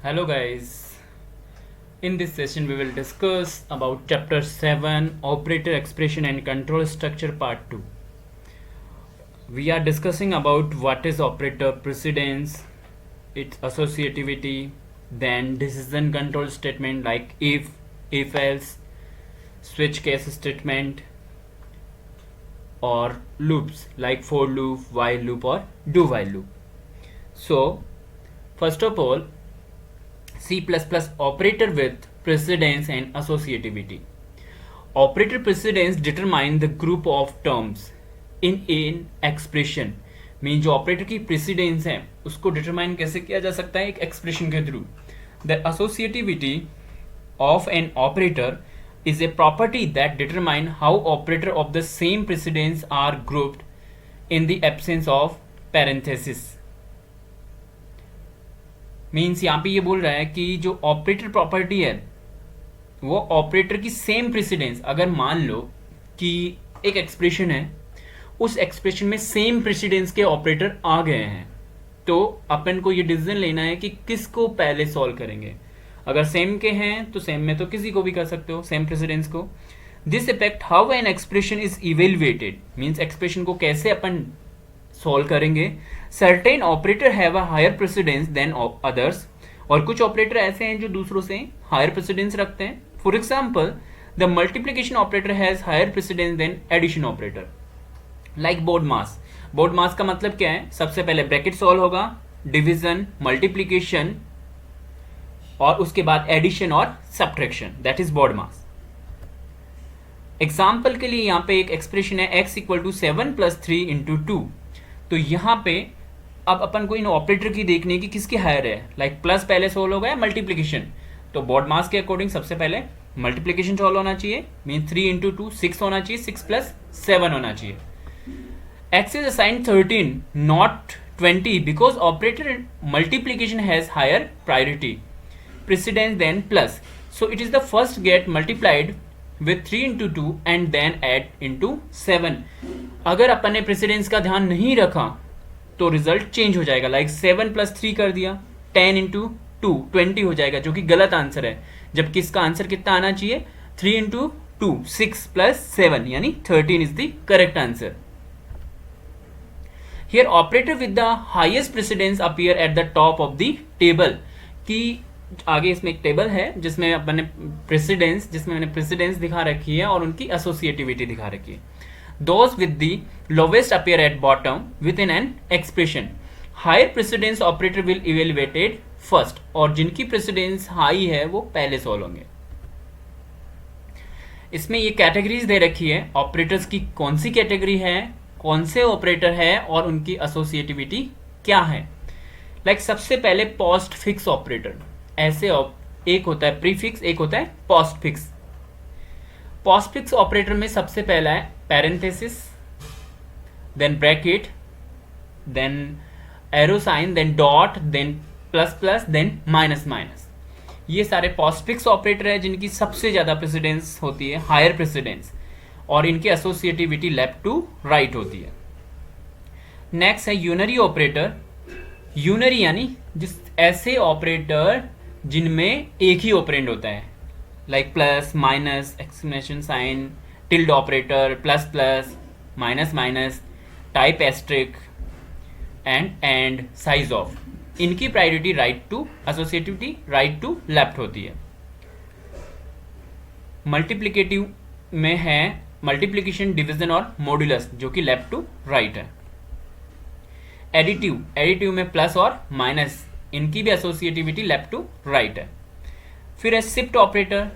Hello guys. In this session we will discuss about chapter 7 operator expression and control structure part 2. We are discussing about what is operator precedence, its associativity, then decision control statement like if else, switch case statement, or loops like for loop, while loop or do while loop. So first of all, C++ operator with precedence and associativity. Operator precedence determine the group of terms in an expression. Mean जो operator की precedence है उसको determine कैसे किया जा सकता है? एक एक्सप्रेशन के through. The associativity of an operator is a property that determine how operator of the same precedence are grouped in the absence of parenthesis. Means यहाँ पे ये बोल रहा है कि जो ऑपरेटर प्रॉपर्टी है वो ऑपरेटर की सेम प्रेसिडेंस, अगर मान लो कि एक एक्सप्रेशन है, उस एक्सप्रेशन में सेम प्रेसिडेंस के ऑपरेटर आ गए हैं, तो अपन को ये डिसीजन लेना है कि किसको पहले सॉल्व करेंगे. अगर सेम के हैं तो सेम में तो किसी को भी कर सकते हो, सेम प्रेसिडेंस को. This affect how an expression is evaluated, means expression को कैसे अपन सॉल्व करेंगे. Certain operator have a higher precedence than others, और कुछ ऑपरेटर ऐसे हैं जो दूसरों से हायर प्रेसिडेंस रखते हैं. For example the multiplication operator has higher precedence than addition operator. Like BODMAS. BODMAS का मतलब क्या है? सबसे पहले ब्रैकेट सॉल्व होगा, डिविजन, मल्टीप्लीकेशन, और उसके बाद एडिशन और subtraction, that is BODMAS. Example के लिए यहाँ पे एक एक्सप्रेशन है x इक्वल टू 7 + 3 × 2. तो यहाँ पे अब अपन को इन ऑपरेटर की देखनी है कि किसके हायर है. लाइक प्लस पहले सोल्व होगा, मल्टीप्लीकेशन, तो बोर्ड मास के अकॉर्डिंग सबसे पहले मल्टीप्लीकेशन सॉल्व होना चाहिए, मीन 3 × 2 6 होना चाहिए, 6 + 7 होना चाहिए. x is assigned 13 not 20 because operator multiplication has higher priority precedence than plus, so it is the first get multiplied with 3 × 2 and then add into 7. अगर अपन ने प्रेसिडेंस का ध्यान नहीं रखा तो रिजल्ट चेंज हो जाएगा. लाइक 7 + 3 कर दिया, 10 × 2 20 हो जाएगा, जो कि गलत आंसर है. जबकि इसका आंसर कितना आना चाहिए? 3 × 2 6 + 7 यानी 13 is the correct answer. Here operator with the highest precedence appear at the top of the table. कि आगे इसमें एक टेबल है जिसमें अपन ने प्रेसिडेंस दिखा रखी है और उनकी एसोसिएटिविटी दिखा रखी है. Those with the lowest appear at bottom within an expression. Higher precedence operator will evaluated first, और जिनकी प्रेसिडेंस हाई है वो पहले सॉल्व होंगे. इसमें ये कैटेगरीज दे रखी है ऑपरेटर्स की, कौन सी कैटेगरी है, कौन से ऑपरेटर है और उनकी एसोसिएटिविटी क्या है. लाइक सबसे पहले पोस्ट फिक्स ऑपरेटर. ऐसे एक होता है प्रीफिक्स, एक होता है postfix. Postfix operator में सबसे पहला है parenthesis, then bracket, then arrow sign, then dot, then plus plus, then minus minus. ये सारे पोस्ट फिक्स ऑपरेटर है जिनकी सबसे ज्यादा प्रेसिडेंस होती है, हायर प्रेसिडेंस, और इनकी एसोसिएटिविटी लेफ्ट टू राइट होती है. नेक्स्ट है यूनरी ऑपरेटर. यूनरी यानी जिस ऐसे ऑपरेटर जिनमें एक ही ऑपरेंड होता है, like plus, minus, exclamation sign, tilde operator, plus plus, minus minus, type asterisk, and size of. इनकी priority right to, associativity right to left होती है. मल्टीप्लिकेटिव में है मल्टीप्लिकेशन, डिवीजन और मॉड्यूलस, जो कि लेफ्ट टू राइट है. एडिटिव में प्लस और माइनस, इनकी भी एसोसिएटिविटी लेफ्ट टू राइट है. फिर है शिफ्ट ऑपरेटर.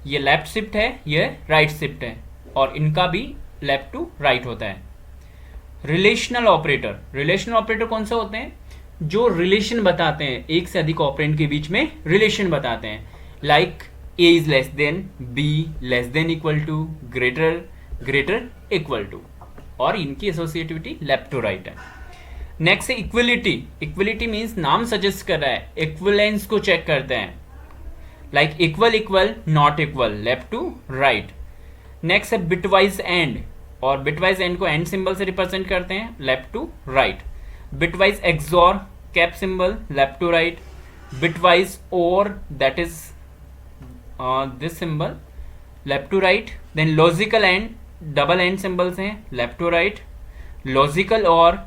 ये लेफ्ट शिफ्ट है, ये राइट शिफ्ट है, और इनका भी लेफ्ट टू राइट होता है. Relational operator. रिलेशनल ऑपरेटर कौन से होते हैं? जो रिलेशन बताते हैं, एक से अधिक ऑपरेंड के बीच में रिलेशन बताते हैं. Like A is less than, B less than equal to, greater equal to, और इनकी एसोसिएटिविटी लेफ्ट टू राइट है. नेक्स्ट है इक्वलिटी. इक्वलिटी मीन्स नाम सजेस्ट कर रहा है, इक्वलेंस को चेक करते हैं. Like equal, not equal, left to right. Next है बिटवाइज एंड, और बिटवाइज एंड को एंड सिंबल से रिप्रेजेंट करते हैं, left to right. Bitwise XOR, cap symbol, left to right. bitwise OR, that is this symbol, left to right. then logical AND, double and symbols हैं, left to right. Logical और,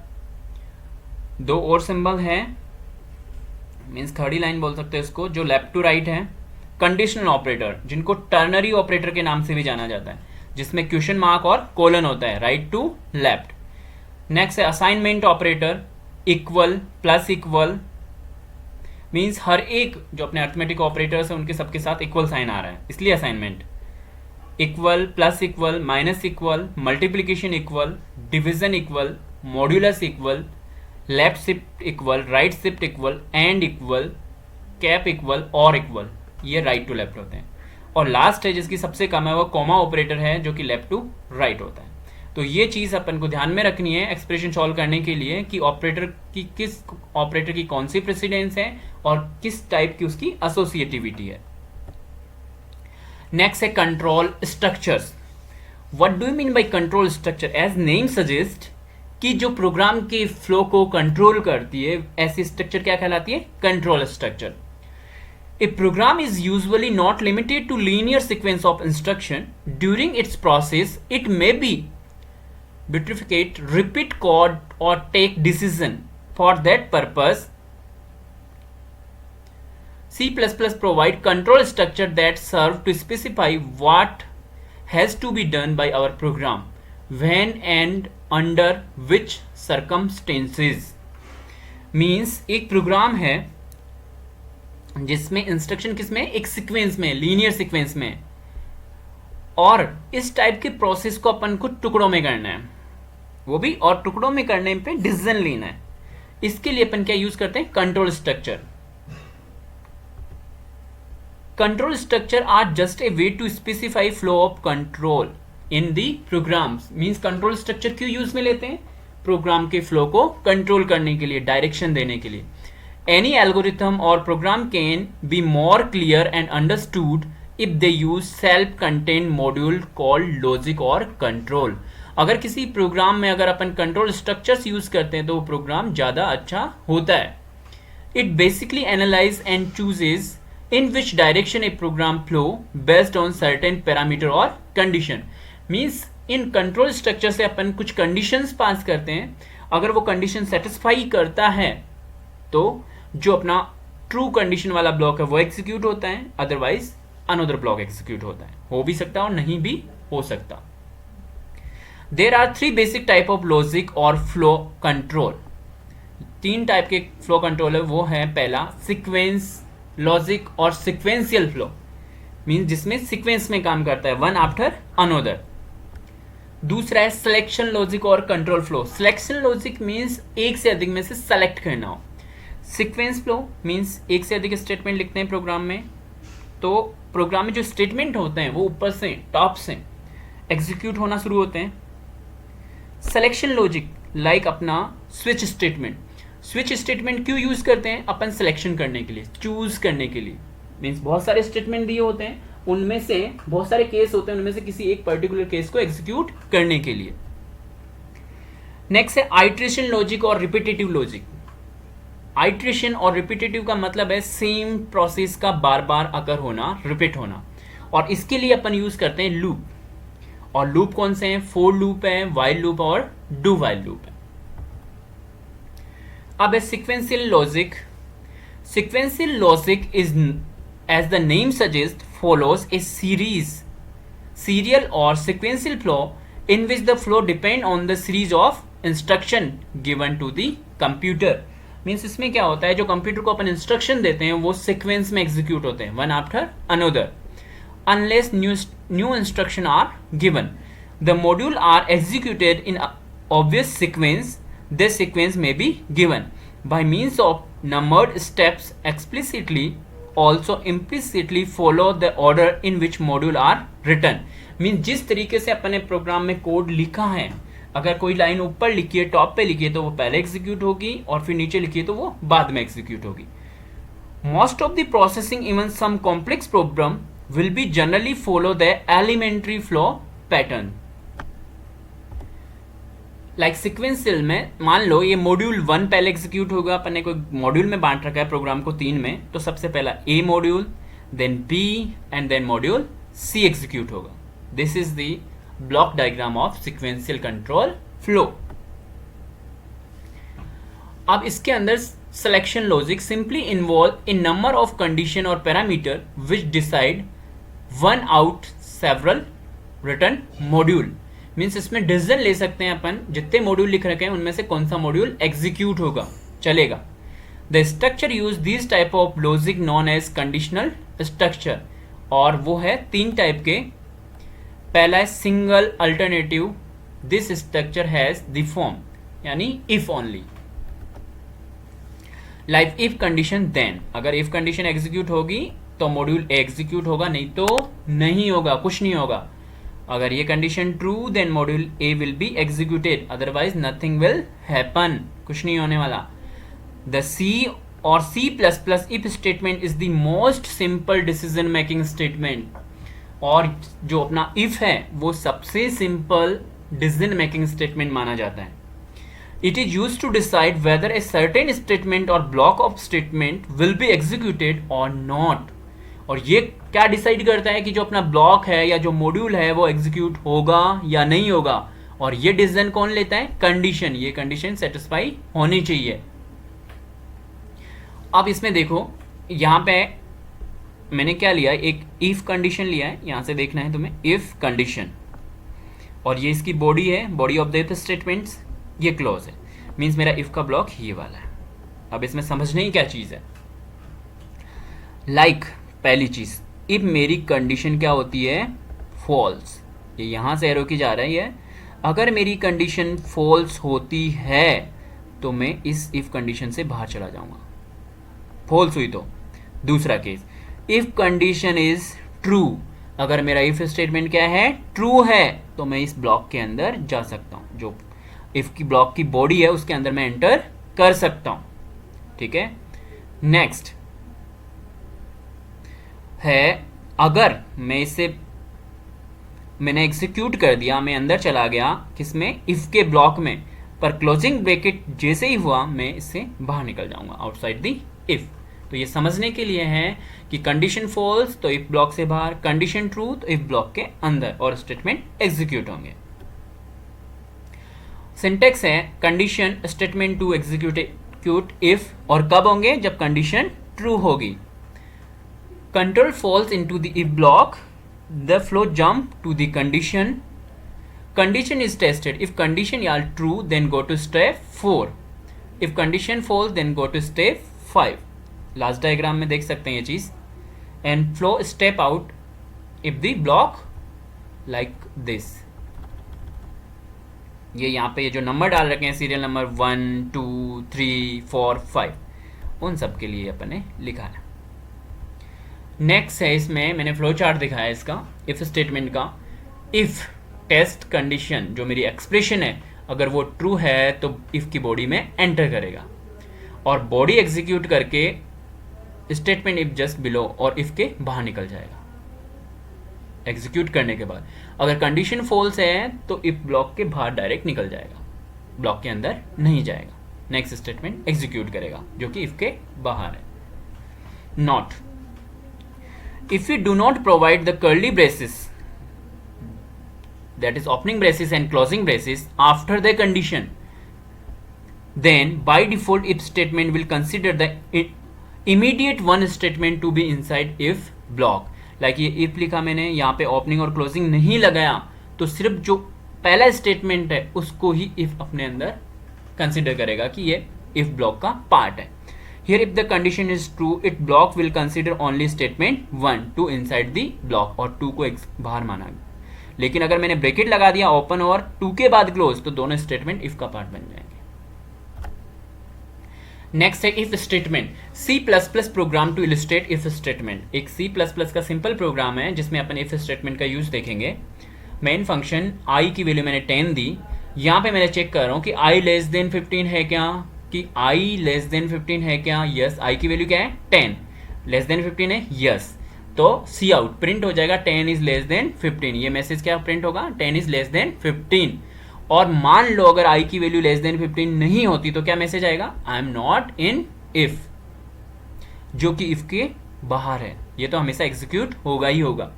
दो और symbol हैं, means खड़ी line बोल सकते हैं इसको, जो लेफ्ट टू राइट है. कंडीशनल ऑपरेटर, जिनको टर्नरी ऑपरेटर के नाम से भी जाना जाता है, जिसमें क्वेश्चन मार्क और कोलन होता है, राइट टू लेफ्ट. नेक्स्ट है assignment operator, equal, plus equal, means हर एक जो अपने अर्थमेटिक ऑपरेटर्स हैं उनके सबके साथ इक्वल साइन आ रहा है, इसलिए assignment. Equal, plus equal, minus equal, multiplication equal, division equal, modulus equal, left shift equal, right shift equal, and equal, cap equal और इक्वल, ये राइट टू लेफ्ट होते हैं. और लास्ट है जिसकी सबसे कम है वो कॉमा ऑपरेटर है, जो कि लेफ्ट टू राइट होता है. तो ये चीज अपन को ध्यान में रखनी है एक्सप्रेशन सॉल्व करने के लिए कि ऑपरेटर की किस ऑपरेटर की कौन सी प्रेसिडेंस है और किस टाइप की उसकी एसोसिएटिविटी है. नेक्स्ट है control structures. What do you mean by control structure? As name suggest कि जो प्रोग्राम के फ्लो को कंट्रोल करती है, ऐसी स्ट्रक्चर क्या कहलाती है? Control structure. A program is usually not limited to linear sequence of instruction. During its process, it may be bifurcate, repeat code or take decision. For that purpose, C++ provide control structure that serve to specify what has to be done by our program, when and under which circumstances. Means एक programme है जिसमें instruction किसमें, एक sequence में, linear sequence में, और इस type के प्रोसेस को अपन को टुकड़ों में करना है, वो भी, और टुकड़ों में करने पे डिसीजन लेना है. इसके लिए अपन क्या यूज करते हैं? Control structure. Control structure are just a way to specify flow of control in the programs. Means control structure क्यों यूज में लेते हैं? प्रोग्राम के फ्लो को कंट्रोल करने के लिए, डायरेक्शन देने के लिए. Any algorithm or program can be more clear and understood if they use self-contained module called logic or control. अगर किसी प्रोग्राम में अगर अपन कंट्रोल स्ट्रक्चर्स यूज करते हैं तो वो प्रोग्राम ज़्यादा अच्छा होता है. It basically analyze and chooses in which direction a program flow based on certain parameter or condition. Means in control structure से अपन कुछ कंडीशंस पास करते हैं, अगर वो कंडीशन सेटिस्फाई करता है तो जो अपना ट्रू कंडीशन वाला ब्लॉक है वो एग्जीक्यूट होता है, अदरवाइज अनदर ब्लॉक एग्जीक्यूट होता है. हो भी सकता है और नहीं भी हो सकता. There are 3 basic type of logic और फ्लो कंट्रोल. 3 टाइप के फ्लो कंट्रोल है. वो है पहला सीक्वेंस लॉजिक और सीक्वेंशियल फ्लो, मींस जिसमें सीक्वेंस में काम करता है, वन आफ्टर अनदर. दूसरा है सिलेक्शन लॉजिक और control flow. Selection logic means एक से अधिक में से सेलेक्ट करना हो. सीक्वेंस फ्लो मींस एक से अधिक स्टेटमेंट लिखते हैं प्रोग्राम में, तो प्रोग्राम में जो स्टेटमेंट होते हैं वो ऊपर से, टॉप से एग्जीक्यूट होना शुरू होते हैं. सिलेक्शन लॉजिक लाइक अपना स्विच स्टेटमेंट. स्विच स्टेटमेंट क्यों यूज करते हैं? अपन सिलेक्शन करने के लिए, चूज करने के लिए. मींस बहुत सारे स्टेटमेंट दिए होते हैं, उनमें से बहुत सारे केस होते हैं, उनमें से किसी एक पर्टिकुलर केस को एग्जीक्यूट करने के लिए. नेक्स्ट है आइट्रेशन लॉजिक और रिपीटेटिव लॉजिक. आइट्रेशन और रिपीटेटिव का मतलब है सेम प्रोसेस का बार बार अकर होना, रिपीट होना, और इसके लिए अपन यूज करते हैं लूप. और लूप कौन से हैं? फोर लूप है, वाइल लूप और डू वाइल लूप है. अब है sequential logic. Sequential logic is, as the name suggest, follows a series, serial or sequential flow in which the flow depend on the series of instruction given to the computer. Means इसमें क्या होता है, जो computer को अपन instruction देते हैं वो sequence में एग्जीक्यूट होते हैं, one after another, unless new instruction are given. The module are executed in obvious sequence. This sequence may be given by means of numbered steps explicitly, also implicitly follow the order in which module are written. Mean जिस तरीके से अपने programme में code लिखा है, अगर कोई line ऊपर लिखी है, टॉप पे लिखी है, तो वो पहले एग्जीक्यूट होगी, और फिर नीचे लिखी है तो वो बाद में एग्जीक्यूट होगी. Most of the processing, even some complex program, will be generally follow the elementary flow pattern. Like sequential में मान लो ये मॉड्यूल 1 पहले एग्जीक्यूट होगा, अपन ने कोई मॉड्यूल में बांट रखा है प्रोग्राम को 3 में, तो सबसे पहला A module, then B and then module C execute होगा. This is the block diagram of sequential control flow. अब इसके अंदर selection logic simply involve in number of condition और parameter which decide one out several return module. Means इसमें decision ले सकते हैं अपन जितने मॉड्यूल लिख रखे हैं उनमें से कौन सा मॉड्यूल एग्जीक्यूट होगा, चलेगा. The structure use this type of logic known as conditional structure, और वो है 3 टाइप के. पहला है single alternative. This structure has the form यानी if only, like if condition then. अगर इफ कंडीशन एग्जीक्यूट होगी तो मॉड्यूल ए एग्जीक्यूट होगा, नहीं तो नहीं होगा, कुछ नहीं होगा. अगर ये condition true then module A will be executed, otherwise nothing will happen, कुछ नहीं होने वाला. द सी और C plus plus if statement is the most simple decision making statement. और जो अपना इफ है वो सबसे सिंपल डिसीजन मेकिंग स्टेटमेंट माना जाता है. It is used to decide whether a certain statement or block of statement will be executed or not. और ये क्या डिसाइड करता है कि जो अपना ब्लॉक है या जो मॉड्यूल है वो एग्जीक्यूट होगा या नहीं होगा, और ये डिसीजन कौन लेता है, कंडीशन. ये कंडीशन सेटिस्फाई होनी चाहिए. अब इसमें देखो यहां पे मैंने क्या लिया, एक इफ कंडीशन लिया है, यहां से देखना है तुम्हें इफ कंडीशन, और ये इसकी बॉडी है, body of the if statements, ये क्लोज है. मीन्स मेरा इफ का ब्लॉक ये वाला है. अब इसमें समझने ही क्या चीज है. लाइक पहली चीज, इफ मेरी कंडीशन क्या होती है, फॉल्स. ये यहां से एरो की जा रही है. अगर मेरी कंडीशन फॉल्स होती है तो मैं इस इफ कंडीशन से बाहर चला जाऊंगा, फॉल्स हुई तो. दूसरा case, if condition is true. अगर मेरा इफ स्टेटमेंट क्या है, ट्रू है, तो मैं इस ब्लॉक के अंदर जा सकता हूं. जो इफ की ब्लॉक की बॉडी है उसके अंदर मैं एंटर कर सकता हूं. ठीक है. नेक्स्ट है, अगर मैं इसे मैंने एग्जीक्यूट कर दिया, मैं अंदर चला गया किसमें, इफ के ब्लॉक में, पर क्लोजिंग ब्रैकेट जैसे ही हुआ मैं इससे बाहर निकल जाऊंगा आउटसाइड दी इफ. तो ये समझने के लिए है कि कंडीशन फॉल्स तो इफ ब्लॉक से बाहर, कंडीशन ट्रू तो इफ ब्लॉक के अंदर, और स्टेटमेंट एग्जीक्यूट होंगे. सिंटेक्स है condition statement to execute if, और कब होंगे, जब कंडीशन ट्रू होगी. Control falls into the if block, the flow jump to the condition. Condition is tested. If condition are true then go to step 4. If condition false then go to step 5. Last diagram में देख सकते हैं ये चीज. And flow step out if the block like this. ये यहाँ पे ये जो नंबर डाल रखे हैं, सीरियल नंबर 1 2 3 4 5, उन सब के लिए अपन ने लिखा है. नेक्स्ट है, इसमें मैंने फ्लो चार्ट दिखाया है इसका, इफ स्टेटमेंट का. इफ टेस्ट कंडीशन जो मेरी एक्सप्रेशन है, अगर वो ट्रू है तो इफ की बॉडी में एंटर करेगा, और बॉडी एग्जीक्यूट करके स्टेटमेंट इफ जस्ट बिलो और इफ के बाहर निकल जाएगा एग्जीक्यूट करने के बाद. अगर कंडीशन फॉल्स है तो इफ ब्लॉक के बाहर डायरेक्ट निकल जाएगा, ब्लॉक के अंदर नहीं जाएगा. नेक्स्ट स्टेटमेंट एग्जीक्यूट करेगा जो कि इफ के बाहर है. Not, if you do not provide the curly braces, that is opening braces and closing braces after the condition, then by default if statement will consider the immediate one statement to be inside if block. like ये if लिखा मैंने, यहाँ पे opening और closing नहीं लगाया, तो सिर्फ जो पहला स्टेटमेंट है उसको ही if अपने अंदर कंसिडर करेगा कि ये if block का पार्ट है. Here if the condition is true, it block will consider only statement 1 to inside the block, और 2 को बाहर माना. लेकिन अगर मैंने ब्रैकेट लगा दिया ओपन और 2 के बाद क्लोज, तो दोनों स्टेटमेंट इफ का पार्ट बन जाएंगे. नेक्स्ट है if statement. C++ program to illustrate if statement. एक C++ का सिंपल प्रोग्राम है जिसमें अपन इफ स्टेटमेंट का यूज देखेंगे. मेन फंक्शन i की वैल्यू मैंने 10 दी. यहाँ पे मैंने चेक कर रहा हूँ कि i लेस देन 15 है क्या, कि i लेस देन 15 है क्या. यस, i की वैल्यू क्या है 10, लेस देन 15 है. यस, तो सी आउट प्रिंट हो जाएगा 10 इज लेस देन 15. ये मैसेज क्या प्रिंट होगा, 10 इज लेस देन 15. और मान लो अगर i की वैल्यू लेस देन 15 नहीं होती तो क्या मैसेज आएगा, I am not in if, जो कि इफ के बाहर है। ये तो हमेशा एग्जीक्यूट होगा ही होगा।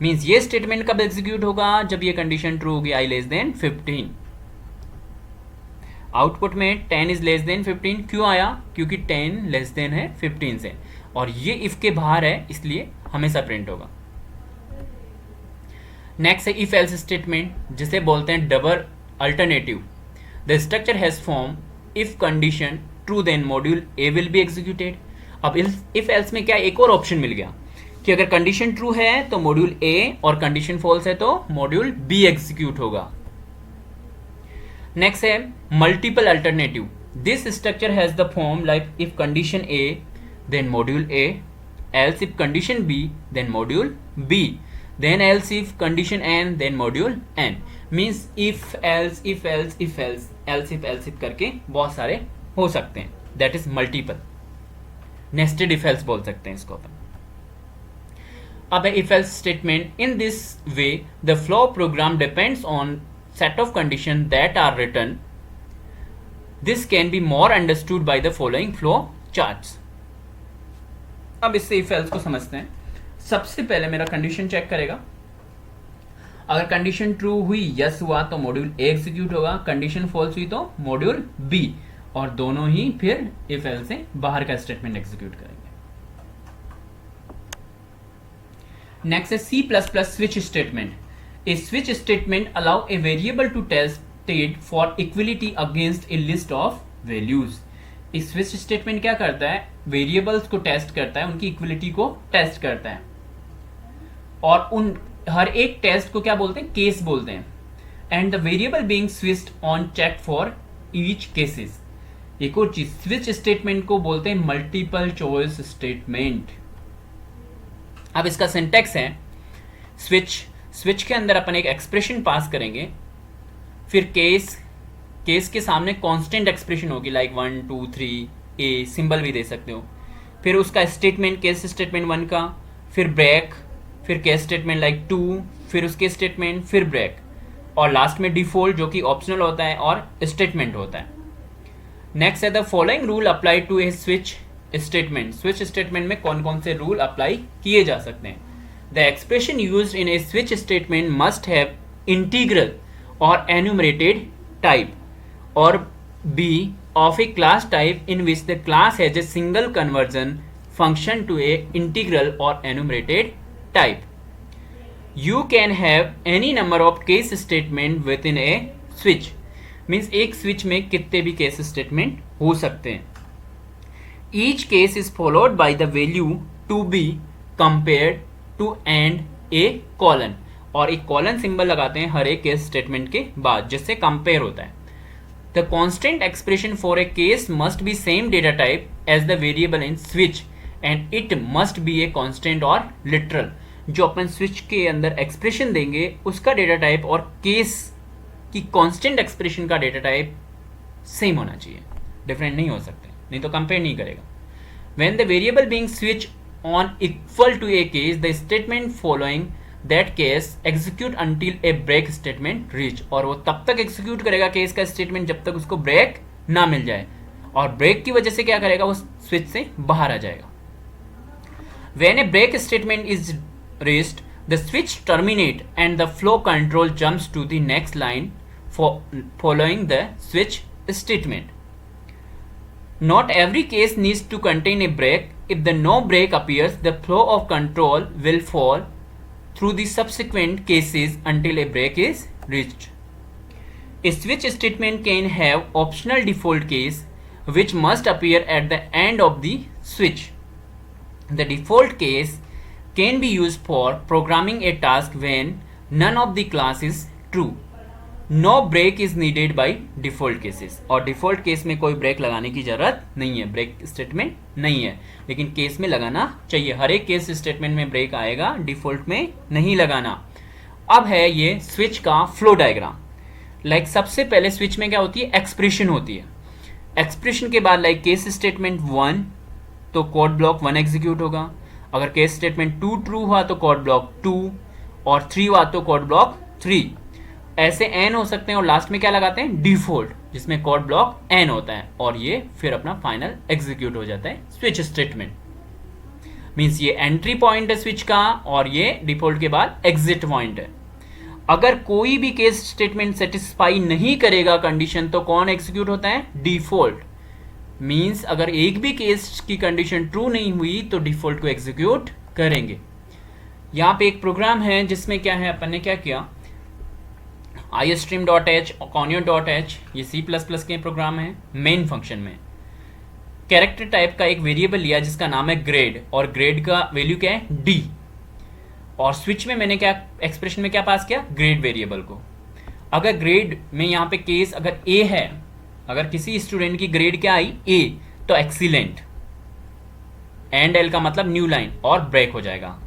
मीन्स ये स्टेटमेंट कब एग्जीक्यूट होगा, जब ये कंडीशन ट्रू होगी i लेस देन 15। आउटपुट में 10 इज लेस देन 15 क्यों आया, क्योंकि 10 लेस देन है 15 से, और ये इफ के बाहर है इसलिए हमेशा प्रिंट होगा। नेक्स्ट है इफ एल्स स्टेटमेंट, जिसे बोलते हैं double alternative. The structure has form if condition true then module A will be executed. अब इफ एल्स में क्या एक और ऑप्शन मिल गया कि अगर कंडीशन ट्रू है तो मॉड्यूल ए और कंडीशन फॉल्स है तो मॉड्यूल बी एग्जीक्यूट होगा। नेक्स्ट है multiple alternative. This structure has the form like if condition A then module A, else if condition B then module B, then else if condition N then module N. Means if else if else if else else if करके बहुत सारे हो सकते हैं, that is multiple. Nested if else बोल सकते हैं इसको अपन। अब if else statement, in this way the flow program depends on set of condition that are written. This can be more understood by the following flow charts. अब इससे if else को समझते हैं। सबसे पहले मेरा कंडीशन चेक करेगा, अगर कंडीशन ट्रू हुई यस हुआ तो मॉड्यूल ए एग्जीक्यूट होगा, कंडीशन फॉल्स हुई तो मॉड्यूल बी, और दोनों ही फिर if else से बाहर का स्टेटमेंट एग्जीक्यूट करेंगे। नेक्स्ट है C++ switch statement. A switch statement allow a variable to test it for equality against a list of values. इस switch statement क्या करता है, वेरिएबल्स को टेस्ट करता है, उनकी इक्वलिटी को टेस्ट करता है, और उन हर एक टेस्ट को क्या बोलते हैं, केस बोलते हैं। And the variable being switched on check for each cases. एक और चीज, स्विच स्टेटमेंट को बोलते हैं मल्टीपल चॉइस स्टेटमेंट। अब इसका सिंटैक्स है, स्विच के अंदर अपन एक एक्सप्रेशन पास करेंगे, फिर केस के सामने कांस्टेंट एक्सप्रेशन होगी लाइक 1 2 3 ए, सिंबल भी दे सकते हो, फिर उसका स्टेटमेंट केस स्टेटमेंट 1 का, फिर ब्रेक, फिर केस स्टेटमेंट लाइक 2, फिर उसके स्टेटमेंट, फिर ब्रेक, और लास्ट में डिफॉल्ट जो कि ऑप्शनल होता है और स्टेटमेंट होता है। नेक्स्ट है the following rule apply to a switch statement. Switch statement में कौन कौन से रूल अप्लाई किए जा सकते हैं। The expression used in a switch statement must have integral or enumerated type, or be of a class type in which the class has a single conversion function to a integral or enumerated type. You can have any number of case statement within a switch. Means एक switch में कितने भी case statement हो सकते हैं। Each case is followed by the value to be compared to and a colon, और एक colon symbol लगाते हैं हर एक केस स्टेटमेंट के बाद, जिससे कंपेयर होता है। The constant expression for a case must be same data type as the variable in switch and it must be a constant और लिटरल। जो अपन स्विच के अंदर एक्सप्रेशन देंगे उसका डेटा टाइप और केस की कॉन्स्टेंट एक्सप्रेशन का डेटा टाइप सेम होना चाहिए, डिफरेंट नहीं हो सकते, नहीं तो कंपेयर नहीं करेगा। When the variable being switch on equal to a case, the statement following that case execute until a break statement reach, और वो तब तक execute करेगा केस का स्टेटमेंट जब तक उसको ब्रेक ना मिल जाए, और ब्रेक की वजह से क्या करेगा, वो स्विच से बाहर आ जाएगा। When a break statement is reached, the switch terminate and the flow control jumps to the next line following the switch statement. Not every case needs to contain a break. If the no break appears, the flow of control will fall through the subsequent cases until a break is reached. A switch statement can have optional default case which must appear at the end of the switch. The default case can be used for programming a task when none of the class is true. No break is needed by default cases, और default case में कोई break लगाने की जरूरत नहीं है, break statement नहीं है, लेकिन केस में लगाना चाहिए। हर एक केस स्टेटमेंट में ब्रेक आएगा, डिफॉल्ट में नहीं लगाना। अब है ये स्विच का फ्लो डायग्राम। लाइक सबसे पहले स्विच में क्या होती है, एक्सप्रेशन होती है। एक्सप्रेशन के बाद लाइक केस स्टेटमेंट 1 तो कोड ब्लॉक 1 एग्जीक्यूट होगा, अगर केस स्टेटमेंट 2 ट्रू हुआ तो कोड ब्लॉक 2, और 3 हुआ तो कोड ब्लॉक 3। ऐसे एन हो सकते हैं और लास्ट में क्या लगाते हैं, डिफॉल्ट, जिसमें कोड ब्लॉक एन होता है और ये फिर अपना फाइनल एग्जीक्यूट हो जाता है स्विच स्टेटमेंट। मींस ये एंट्री पॉइंट है स्विच का और ये डिफॉल्ट के बाद एग्जिट पॉइंट है। अगर कोई भी केस स्टेटमेंट सेटिस्फाई नहीं करेगा कंडीशन तो कौन एग्जीक्यूट होता है, डिफॉल्ट। मींस अगर एक भी केस की कंडीशन ट्रू नहीं हुई तो डिफॉल्ट को एग्जीक्यूट करेंगे। यहां पे एक प्रोग्राम है जिसमें क्या है, अपन ने क्या किया, iostream.h और conio.h ये C++ के प्रोग्राम है। मेन फंक्शन में कैरेक्टर टाइप का एक वेरिएबल लिया जिसका नाम है ग्रेड, और ग्रेड का वैल्यू क्या है, डी। और स्विच में मैंने क्या एक्सप्रेशन में क्या पास किया, ग्रेड वेरिएबल को। अगर ग्रेड में यहाँ पे केस अगर ए है, अगर किसी स्टूडेंट की ग्रेड क्या आई, ए, तो एक्सीलेंट, एंड एल का मतलब न्यू लाइन और ब्रेक हो जाएगा।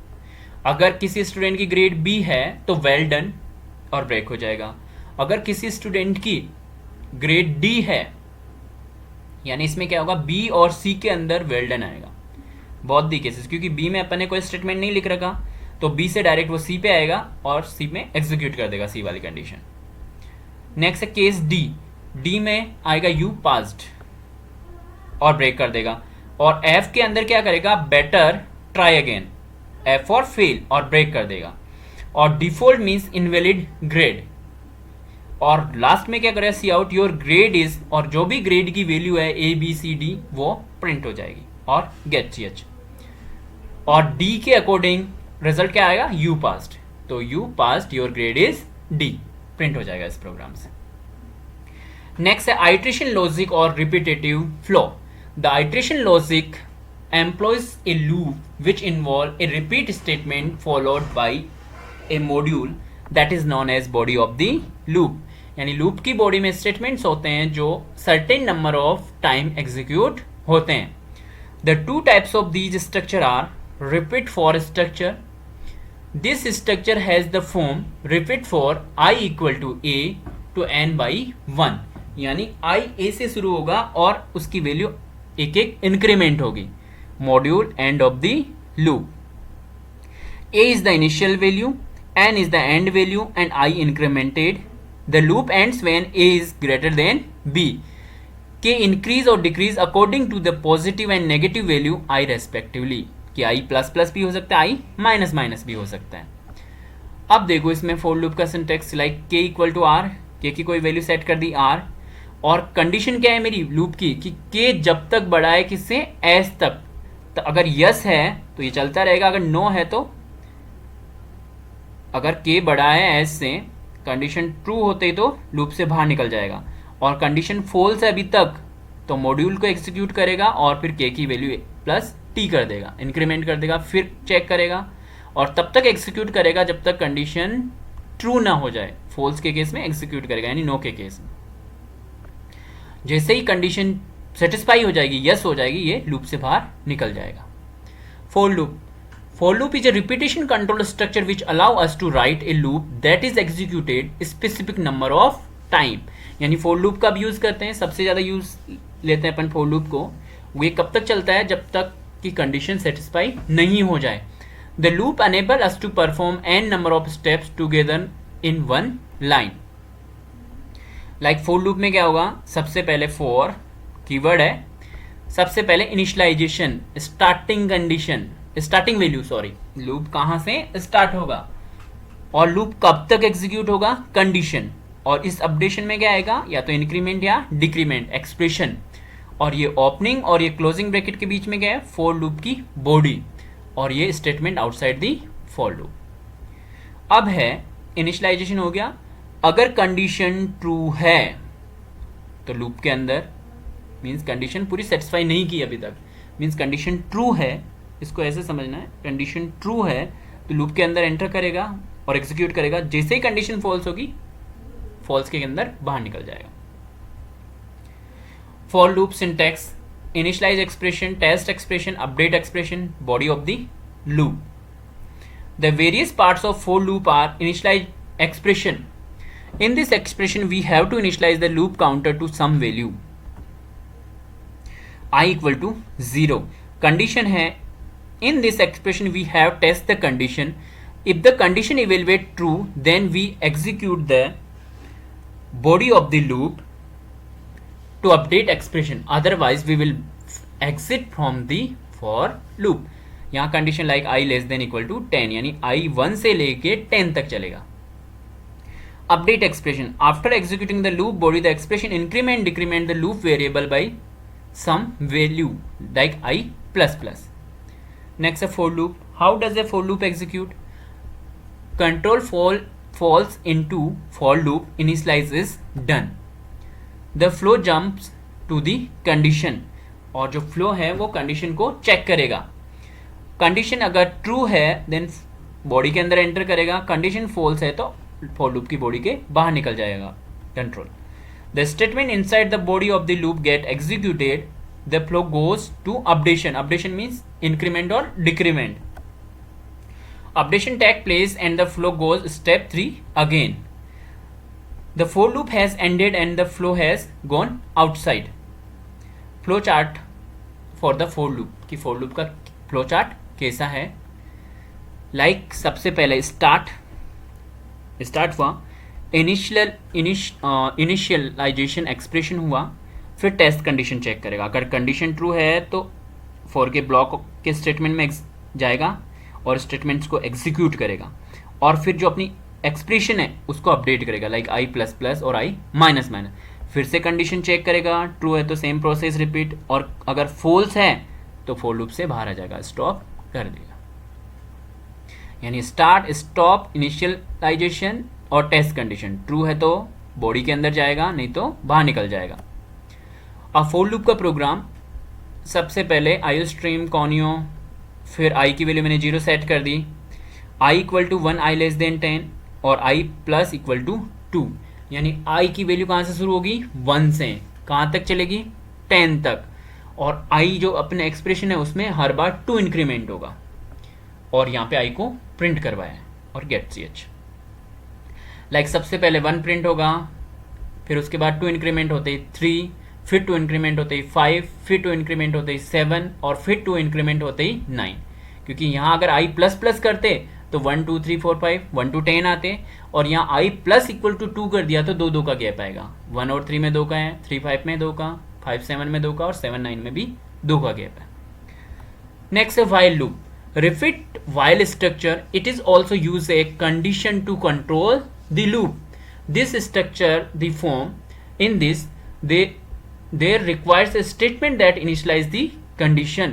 अगर किसी स्टूडेंट की ग्रेड बी है तो वेल डन और ब्रेक हो जाएगा। अगर किसी स्टूडेंट की ग्रेड डी है, यानी इसमें क्या होगा, बी और सी के अंदर वेल डन आएगा। बहुत दी केसेस, क्योंकि बी में अपन ने कोई स्टेटमेंट नहीं लिख रखा तो बी से डायरेक्ट वो सी पे आएगा और सी में एग्जीक्यूट कर देगा सी वाली कंडीशन। नेक्स्ट है केस डी, डी में आएगा यू पास्ड और ब्रेक कर देगा। और एफ के अंदर क्या करेगा, बेटर ट्राई अगेन, एफ और फेल और ब्रेक कर देगा। और डिफॉल्ट मीन्स इनवैलिड ग्रेड। और लास्ट में क्या करेगा, सी आउट योर ग्रेड इज, और जो भी ग्रेड की वैल्यू है ए बी सी डी वो प्रिंट हो जाएगी, और गेट सी एच। और डी के अकॉर्डिंग रिजल्ट क्या आएगा, यू पास्ड, तो you passed your grade is D, print हो जाएगा इस प्रोग्राम से। नेक्स्ट है आइट्रेशन लॉजिक और repetitive flow. The iteration logic employs a loop which involve a repeat statement followed by a module that is known as body of the loop। यानी loop की body में statements होते हैं जो certain number of time execute होते हैं। The two types of these structure are repeat for structure. This structure has the form repeat for i equal to a to n by 1, यानी i a से शुरू होगा और उसकी value एक एक इंक्रीमेंट होगी। Module end of the loop. A is the initial value, n is the end value and I incremented. The loop ends when A is greater than B. K increase or decrease according to the positive and negative value I respectively. कि I plus plus भी हो सकता है, I minus minus भी हो सकता है। अब देखो इसमें फॉर लूप का syntax like K equal to R, K की कोई वैल्यू सेट कर दी R, और कंडीशन क्या है मेरी लूप की कि K जब तक बढ़ा है किससे, S तक। तो अगर यस है तो ये चलता रहेगा, अगर नो है तो, अगर के बड़ा है एस से, कंडीशन ट्रू होते ही तो लूप से बाहर निकल जाएगा, और कंडीशन फॉल्स है अभी तक तो मॉड्यूल को एग्जीक्यूट करेगा और फिर के की वैल्यू प्लस टी कर देगा, इंक्रीमेंट कर देगा, फिर चेक करेगा और तब तक एग्जीक्यूट करेगा जब तक कंडीशन ट्रू ना हो जाए। फॉल्स के केस में एग्जीक्यूट करेगा, यानी नो के केस में। जैसे ही कंडीशन सेटिस्फाई हो जाएगी, यस हो जाएगी, ये लूप से बाहर निकल जाएगा। For loop, for loop is a repetition control structure which allow us to write a loop that is executed specific number of time. यानी फॉर लूप का भी यूज करते हैं, सबसे ज्यादा यूज लेते हैं अपन फॉर लूप को। वो ये कब तक चलता है, जब तक कि कंडीशन सेटिस्फाई नहीं हो जाए। The loop enable us to perform an number of steps together in one line. Like for loop में क्या होगा, सबसे पहले फॉर कीवर्ड है, सबसे पहले initialization, starting condition, starting value, sorry, loop कहां से स्टार्ट होगा और लूप कब तक एग्जीक्यूट होगा, कंडीशन। और इस अपडेशन में क्या आएगा, या तो इंक्रीमेंट या डिक्रीमेंट एक्सप्रेशन। और ये ओपनिंग और ये क्लोजिंग ब्रैकेट के बीच में क्या है, फॉर लूप की बॉडी, और ये statement outside the for loop. अब है इनिशियलाइजेशन हो गया, अगर कंडीशन ट्रू है तो लूप के अंदर, मीन्स कंडीशन पूरी सेटिस्फाई नहीं की अभी तक, मीन्स कंडीशन ट्रू है, इसको ऐसे समझना है, कंडीशन ट्रू है तो लूप के अंदर एंटर करेगा और एग्जीक्यूट करेगा। जैसे ही कंडीशन फॉल्स होगी, फॉल्स के अंदर बाहर निकल जाएगा। For loop syntax, initialize expression, test expression, update expression, body of the loop. The various parts of for loop are initialize expression. In this expression we have to initialize the loop counter to some value I equal to 0. Condition है, in this expression we have test the condition. If the condition evaluate true then we execute the body of the loop to update expression, otherwise we will exit from the for loop. यहाँ condition like i less than equal to 10, यानी i 1 से लेके 10 तक चलेगा. Update expression, after executing the loop body the expression increment decrement the loop variable by some value like i plus plus. Next है for loop. How does a for loop execute? Control falls into for loop initialize is done. The flow jumps to the condition, और जो flow है वो condition को check करेगा. Condition अगर true है then body के अंदर एंटर करेगा, कंडीशन फॉल्स है तो फॉर लूप की बॉडी के बाहर निकल जाएगा. Control the statement inside the body of the loop get executed, the flow goes to updation. Updation means increment और decrement. Updation take place and the flow goes step 3 again. The for loop has ended and the flow has gone outside. Flow chart for the for loop कि for loop का flow chart कैसा है. Like सबसे पहले start हुआ, initialization expression हुआ, फिर test condition check करेगा. अगर कंडीशन ट्रू है तो for के ब्लॉक के स्टेटमेंट में जाएगा और स्टेटमेंट्स को एग्जीक्यूट करेगा, और फिर जो अपनी एक्सप्रेशन है उसको अपडेट करेगा लाइक i प्लस प्लस और i माइनस माइनस. फिर से कंडीशन चेक करेगा, ट्रू है तो सेम प्रोसेस रिपीट, और अगर फॉल्स है तो फॉर लूप से बाहर आ जाएगा, स्टॉप कर देगा. यानी स्टार्ट, स्टॉप, इनिशियलाइजेशन और टेस्ट कंडीशन. ट्रू है तो बॉडी के अंदर जाएगा, नहीं तो बाहर निकल जाएगा. अब फॉर लूप का प्रोग्राम, सबसे पहले आईओ स्ट्रीम कॉनियो, फिर i की वैल्यू मैंने 0 सेट कर दी, i equal to 1, i less than 10 और i प्लस इक्वल टू 2. यानी i की वैल्यू कहाँ से शुरू होगी? 1 से. कहाँ तक चलेगी? 10 तक. और i जो अपने एक्सप्रेशन है उसमें हर बार 2 इंक्रीमेंट होगा, और यहाँ पे i को प्रिंट करवाया है और गेट ch. लाइक सबसे पहले 1 प्रिंट होगा, फिर उसके बाद 2 इंक्रीमेंट होते ही 3, फिर 2 इंक्रीमेंट होते ही 5, फिर 2 इंक्रीमेंट होते ही 7 और फिर 2 इंक्रीमेंट होते ही 9. क्योंकि यहाँ अगर i प्लस प्लस करते तो 1 2 3 4 5 1 to 10 आते, और यहाँ i प्लस इक्वल टू 2 कर दिया तो 2 2 का गैप आएगा. 1 और 3 में 2 का है, 3 5 में 2 का, 5 7 में 2 का और 7 9 में भी 2 का गैप है. नेक्स्ट है while loop. Repeat while structure, it is also use a condition to control the loop. This structure the form in this there requires a statement that initialize the condition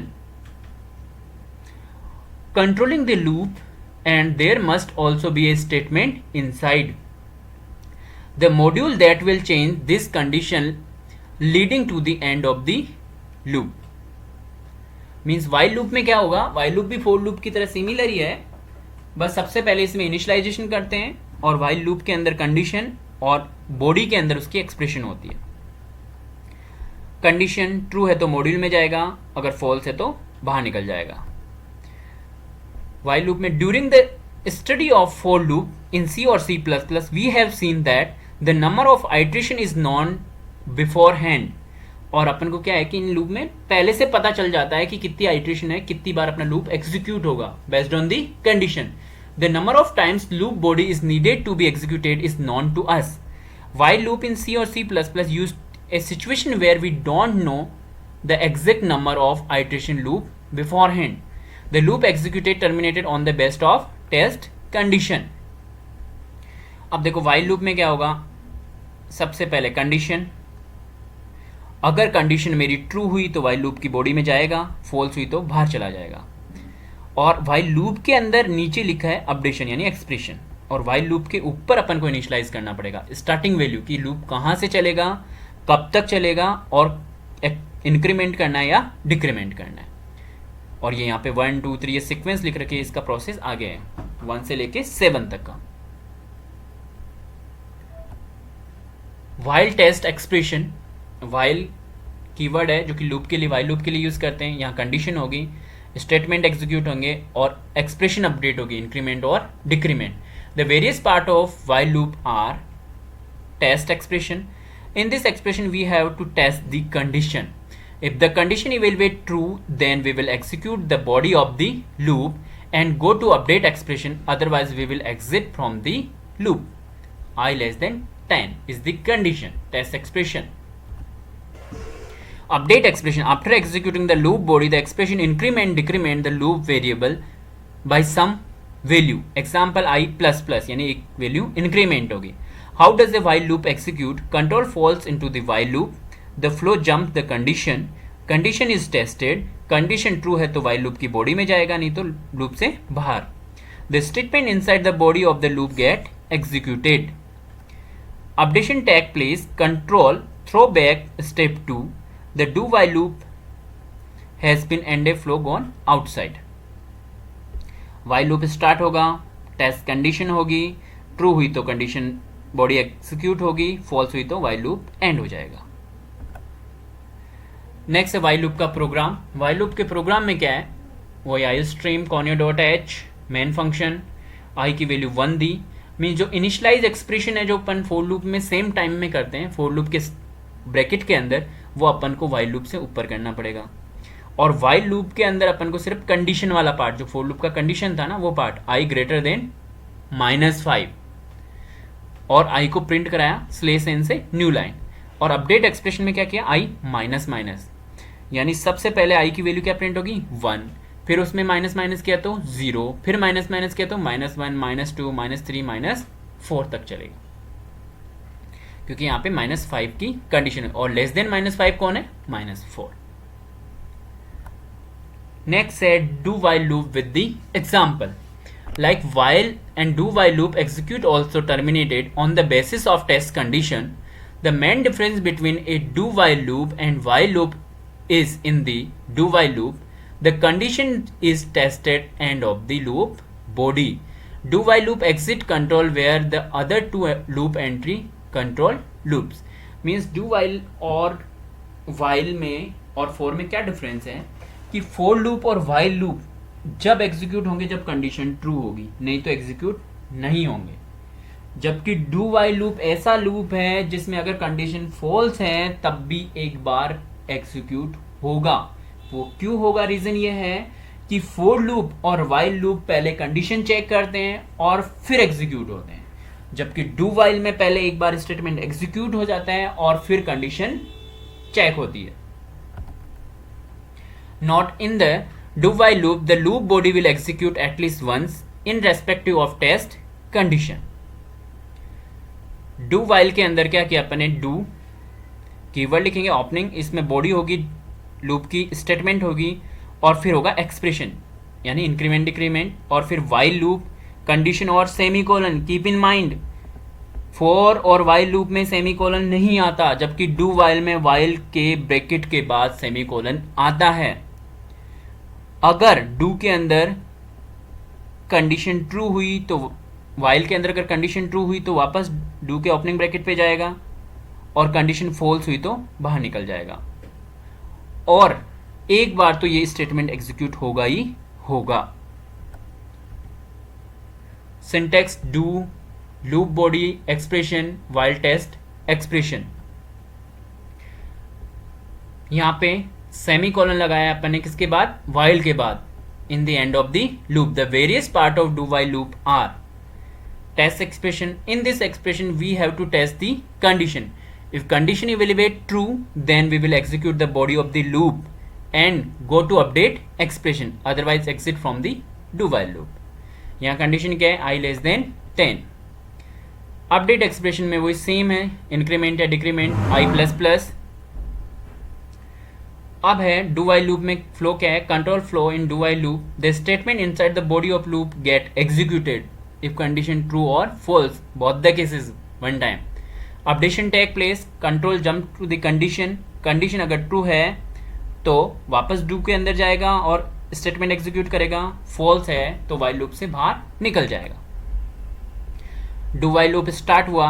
controlling the loop, and there must also be a statement inside the module that will change this condition leading to the end of the loop. Means while loop में क्या होगा? while loop भी for loop की तरह similar ही है, बस सबसे पहले इसमें इनिशियलाइजेशन करते हैं और while loop के अंदर कंडीशन और बॉडी के अंदर उसकी एक्सप्रेशन होती है. कंडीशन ट्रू है तो मॉड्यूल में जाएगा, अगर फॉल्स है तो बाहर निकल जाएगा. while loop में during the study of for loop in C और C++ we have seen that the number of iteration is known beforehand. और अपन को क्या है कि इन लूप में पहले से पता चल जाता है कि कितनी आइट्रेशन है, कितनी बार अपना लूप एग्जीक्यूट होगा based on the condition. The number of times loop body is needed to be executed is known to us. while loop in C or C++ use a situation where we don't know the exact number of iteration loop beforehand. The loop executed terminated on the best of test condition. अब देखो while loop में क्या होगा? सबसे पहले condition, अगर condition मेरी true हुई तो while loop की बॉडी में जाएगा, फॉल्स हुई तो बाहर चला जाएगा. और while loop के अंदर नीचे लिखा है अपडेशन यानी एक्सप्रेशन, और while loop के ऊपर अपन को इनिशियलाइज करना पड़ेगा स्टार्टिंग वैल्यू की लूप कहाँ से चलेगा, कब तक चलेगा, और इंक्रीमेंट करना है या डिक्रीमेंट करना है. और ये यहाँ पे 1 2 3 ये सीक्वेंस लिख रखे, इसका प्रोसेस आगे है 1 से लेके 7 तक का. While test expression, while keyword है जो कि लूप के लिए, वाइल लूप के लिए यूज करते हैं. यहाँ कंडीशन होगी, स्टेटमेंट एग्जीक्यूट होंगे और एक्सप्रेशन अपडेट होगी, इंक्रीमेंट और decrement. The various part of while loop are test expression. In this expression we have to test the condition. If the condition evaluate true, then we will execute the body of the loop and go to update expression, otherwise we will exit from the loop. I less than 10 is the condition test expression. Update expression. After executing the loop body, the expression increment decrement the loop variable by some value. Example I plus plus यानी एक value increment होगी. How does the while loop execute? Control falls into the while loop. The flow jumps the condition. Condition is tested. Condition true है तो while loop की body में जाएगा, नहीं तो loop से बाहर. The statement inside the body of the loop get executed. Updation take place. Control throw back step 2. The do while loop has been ended, flow gone outside. while loop start होगा, test condition होगी, true हुई तो condition body execute होगी, false हुई तो while loop and हो जाएगा. Next है while loop का प्रोग्राम. while loop के प्रोग्राम में क्या है, वही I stream conio.h main function, i की वैल्यू 1 दी. मीन जो इनिशियलाइज एक्सप्रेशन है जो अपन फोर लूप में सेम टाइम में करते हैं, फोर लूप के ब्रैकेट के अंदर, वो अपन को while loop से ऊपर करना पड़ेगा. और while loop के अंदर अपन को सिर्फ कंडीशन वाला पार्ट, जो फोर लूप का कंडीशन था ना, वो पार्ट आई ग्रेटर देन -5 और आई को प्रिंट कराया स्लेश एन से न्यू लाइन. और अपडेट एक्सप्रेशन में क्या किया, आई माइनस माइनस, यानी सबसे पहले आई की वैल्यू क्या प्रिंट होगी 1, फिर उसमें माइनस माइनस किया तो 0, फिर माइनस माइनस किया तो -1 -2 -3 -4 तक चलेगा, क्योंकि यहाँ पे -5 की कंडीशन है और लेस देन -5 कौन है, -4. नेक्स्ट है do while loop with the example. Like while and do while loop execute also terminated on the basis of test condition. The main difference between a do while loop and while loop is in the do while loop, the condition is tested end of the loop body. Do while loop exit control where the other two loop entry control loops. Means do while और while में और for में क्या difference है कि for loop और while loop जब execute होंगे जब कंडीशन ट्रू होगी, नहीं तो एग्जीक्यूट नहीं होंगे. जबकि डू वाइल लूप ऐसा लूप है जिसमें अगर कंडीशन फॉल्स है तब भी एक बार एग्जीक्यूट होगा. वो क्यों होगा, रीजन ये है कि फोर लूप और वाइल लूप पहले कंडीशन चेक करते हैं और फिर एग्जीक्यूट होते हैं, जबकि डू वाइल में पहले एक बार स्टेटमेंट एग्जीक्यूट हो जाता है और फिर कंडीशन चेक होती है. Not in the do while loop, the loop body will execute at least once in respective of test condition. do while के अंदर क्या किया अपन ने, do कीवर्ड लिखेंगे ओपनिंग, इसमें बॉडी होगी, लूप की स्टेटमेंट होगी और फिर होगा एक्सप्रेशन यानी इंक्रीमेंट डिक्रीमेंट, और फिर while लूप कंडीशन और semicolon. Keep in mind for और while लूप में सेमीकोलन नहीं आता, जबकि do while में while के ब्रैकेट के बाद सेमीकोलन आता है. अगर डू के अंदर कंडीशन ट्रू हुई तो वाइल के अंदर अगर कंडीशन ट्रू हुई तो वापस डू के ओपनिंग ब्रैकेट पे जाएगा, और कंडीशन फॉल्स हुई तो बाहर निकल जाएगा. और एक बार तो ये स्टेटमेंट एग्जीक्यूट होगा ही होगा. Syntax do, loop body, expression, while test, expression. यहां पे सेमीकोलन लगाया अपन ने किसके बाद, वाइल के बाद. In the end of the loop the various part of do while loop are test expression. In this expression we have to test the condition. If condition evaluate true then we will execute the body of the loop and go to update expression, otherwise exit from the do while loop. यहाँ condition क्या है, i less than 10. Update expression में वही same है, increment या decrement, आई plus plus. अब है do while loop में फ्लो क्या है, control flow in do while loop. The statement inside the body of loop get executed if condition true और false, both the cases one time. Updation take place, control jump to the condition. Condition अगर true है तो वापस do के अंदर जाएगा और statement execute करेगा, फॉल्स है तो वाइल लूप से बाहर निकल जाएगा. डू वाइल लूप स्टार्ट हुआ,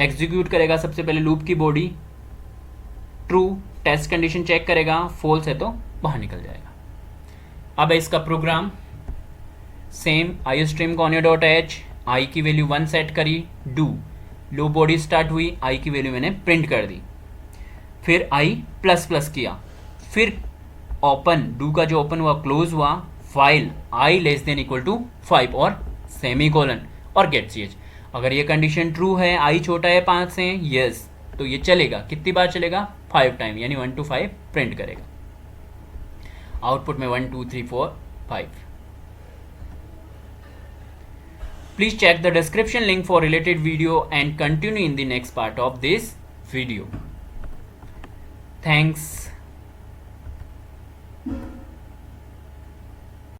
एग्जीक्यूट करेगा सबसे पहले लूप की body, true test condition check करेगा, फॉल्स है तो बाहर निकल जाएगा. अब है इसका program same, i stream conio.h, i की वैल्यू 1 सेट करी, डू लूप बॉडी स्टार्ट हुई, आई की वैल्यू मैंने प्रिंट कर दी, फिर आई प्लस प्लस किया, फिर ओपन, डू का जो ओपन हुआ क्लोज हुआ, file i less than equal to 5 और सेमीकोलन और गेट ch. अगर ये कंडीशन ट्रू है, आई छोटा है 5 से, यस, तो ये चलेगा। कितनी बार चलेगा? 5 टाइम, यानी 1 to 5 प्रिंट करेगा। आउटपुट में 1 2 3 4 5। Please check the description link for related video and continue in the next part of this video. Thanks.